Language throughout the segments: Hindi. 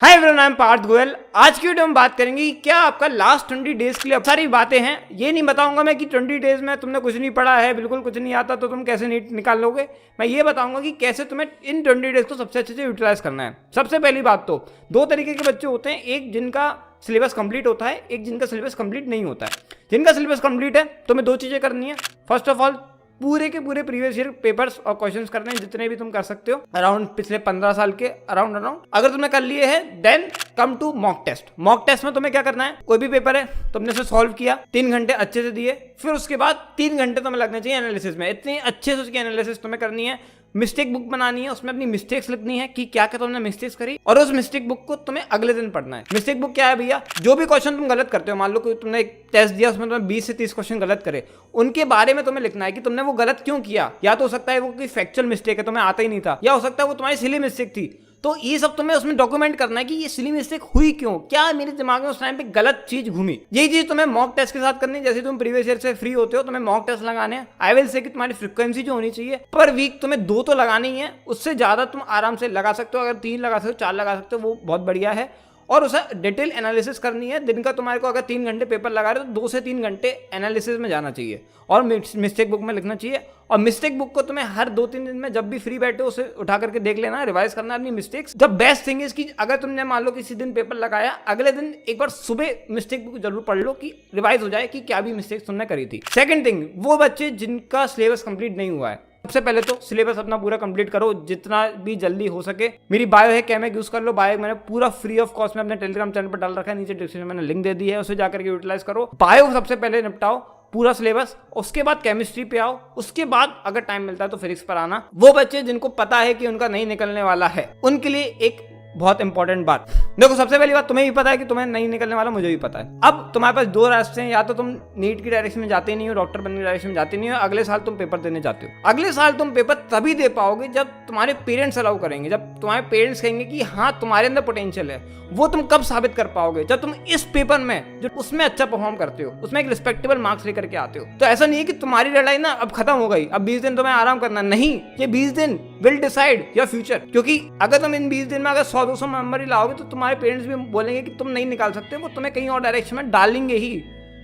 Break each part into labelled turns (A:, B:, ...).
A: Hi everyone, I am Parth Goyal. आज की वीडियो में बात करेंगे कि क्या आपका लास्ट 20 डेज के लिए अब सारी बातें हैं। ये नहीं बताऊंगा मैं कि 20 डेज में तुमने कुछ नहीं पढ़ा है, बिल्कुल कुछ नहीं आता तो तुम कैसे नीट निकाल लोगे। मैं ये बताऊंगा कि कैसे तुम्हें इन 20 डेज को सबसे अच्छे से यूटिलाइज करना है। सबसे पहली बात तो दो तरीके के बच्चे होते हैं, एक जिनका सिलेबस कंप्लीट होता है, एक जिनका सिलेबस कंप्लीट नहीं होता है। जिनका सिलेबस कंप्लीट है तुम्हें दो चीजें करनी है। फर्स्ट ऑफ ऑल पूरे के पूरे प्रीवियस ईयर पेपर्स और क्वेश्चंस करने हैं, जितने भी तुम कर सकते हो अराउंड पिछले 15 साल के अराउंड। अगर तुमने कर लिए हैं then come to mock test. Mock test में तुम्हें क्या करना है, कोई भी पेपर है तुमने उसे सॉल्व किया, 3 घंटे अच्छे से दिए, फिर उसके बाद 3 घंटे तुम्हें लगने चाहिए एनालिसिस में। इतनी अच्छे से उसकी एनालिसिस तुम्हें करनी है। मिस्टेक बुक बनानी है, उसमें अपनी मिस्टेक्स लिखनी है कि क्या क्या तुमने मिस्टेक्स करी, और उस मिस्टेक बुक को तुम्हें अगले दिन पढ़ना है। मिस्टेक बुक क्या है भैया, जो भी क्वेश्चन तुम गलत करते हो, मान लो कि तुमने एक टेस्ट दिया उसमें तुम्हें 20 से 30 क्वेश्चन गलत करे, उनके बारे में तुम्हें लिखना है कि तुमने वो गलत क्यों किया। या तो हो सकता है वो कोई फैक्चुअल मिस्टेक है, तुम्हें आता ही नहीं था, या हो सकता है वो तुम्हारी सिली मिस्टेक थी। तो ये सब तुम्हें उसमें डॉक्यूमेंट करना है कि ये सिली मिस्टेक हुई क्यों, क्या मेरे दिमाग में उस टाइम पे गलत चीज घूमी। यही चीज तुम्हें मॉक टेस्ट के साथ करनी है। जैसे तुम प्रीवियस ईयर से फ्री होते हो, तुम्हें मॉक टेस्ट लगाने हैं। आई विल से कि तुम्हारी फ्रीक्वेंसी जो होनी चाहिए पर वीक तुम्हें 2 तो लगानी ही है, उससे ज्यादा तुम आराम से लगा सकते हो। अगर 3 लगा सकते हो, 4 लगा सकते हो, वो बहुत बढ़िया है। और उसे डिटेल एनालिसिस करनी है। दिन का तुम्हारे को अगर 3 घंटे पेपर लगा रहे हो तो 2 से 3 घंटे एनालिसिस में जाना चाहिए और मिस्टेक बुक में लिखना चाहिए। और मिस्टेक बुक को तुम्हें हर 2-3 दिन में जब भी फ्री बैठे हो उसे उठा करके देख लेना, रिवाइज करना अपनी mistakes. The best thing is कि अगर तुमने मान लो किसी दिन पेपर लगाया, अगले दिन एक बार सुबह मिस्टेक बुक जरूर पढ़ लो कि रिवाइज हो जाए कि क्या भी मिस्टेक्स तुमने करी थी। सेकंड थिंग, वो बच्चे जिनका सिलेबस कंप्लीट नहीं हुआ है, सबसे पहले तो सिलेबस अपना पूरा कंप्लीट करो जितना भी जल्दी हो सके। मेरी बायो है, कैमेक यूज कर लो। बायो मैंने पूरा फ्री ऑफ कॉस्ट में अपने टेलीग्राम चैनल पर डाल रखा है, नीचे डिस्क्रिप्शन में मैंने लिंक दे दी है, उसे जाकर के यूटिलाइज करो। बायो सबसे पहले निपटाओ पूरा सिलेबस, उसके बाद केमिस्ट्री पे आओ, उसके बाद अगर टाइम मिलता है तो फिजिक्स पर आना। वो बच्चे जिनको पता है कि उनका नहीं निकलने वाला है, उनके लिए एक बहुत इंपॉर्टेंट बात देखो। सबसे पहली बात, तुम्हें भी पता है कि तुम्हें नहीं निकलने वाला, मुझे भी पता है। अब तुम्हारे पास 2 रास्ते हैं, या तो तुम नीट की डायरेक्शन में जाते नहीं हो, डॉक्टर बनने की डायरेक्शन में जाते नहीं हो, अगले साल तुम पेपर देने जाते हो। अगले साल तुम पेपर तभी दे पाओगे जब तुम्हारे पेरेंट्स अलाउ करेंगे, जब तुम्हारे पेरेंट्स कहेंगे कि हाँ तुम्हारे अंदर पोटेंशियल है। वो तुम कब साबित कर पाओगे, जब तुम इस पेपर में जो उसमें अच्छा परफॉर्म करते हो, उसमें एक रिस्पेक्टेबल मार्क्स लेकर के आते हो। तो ऐसा नहीं है कि तुम्हारी लड़ाई ना अब खत्म हो गई, अब 20 दिन तुम्हें आराम करना, नहीं, ये 20 दिन विल डिसाइड योर फ्यूचर। क्योंकि अगर तुम इन 20 दिन में अगर 100-200 नंबर ही लाओगे तो तुम्हारे पेरेंट्स भी बोलेंगे कि तुम नहीं निकाल सकते, वो तुम्हें कहीं और डायरेक्शन में डालेंगे ही,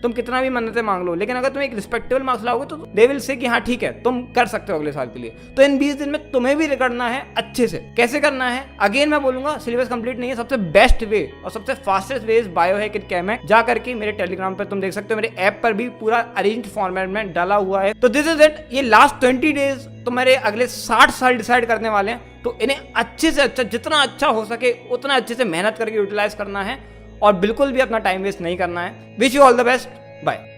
A: तुम कितना भी मन्नतें मांग लो। लेकिन अगर तुम एक रिस्पेक्टेबल मार्क्स लाओगे तो दे विल से कि हाँ ठीक है तुम कर सकते हो अगले साल के लिए। तो इन 20 दिन में तुम्हें भी करना है अच्छे से। कैसे करना है, अगेन मैं बोलूंगा, सिलेबस कंप्लीट नहीं है, सबसे बेस्ट वे और सबसे फास्टेस्ट वे इज बायो है किट कैमेक। जा करके मेरे टेलीग्राम पर तुम देख सकते हो, मेरे ऐप पर भी पूरा अरेंज फॉर्मेट में डाला हुआ है। तो दिस इज इट। ये लास्ट 20 डेज तुम्हारे अगले 60 साल डिसाइड करने वाले हैं, तो इन्हें अच्छे से अच्छा, जितना अच्छा हो सके उतना अच्छे से मेहनत करके यूटिलाइज करना है और बिल्कुल भी अपना टाइम वेस्ट नहीं करना है। Wish you all the best, bye.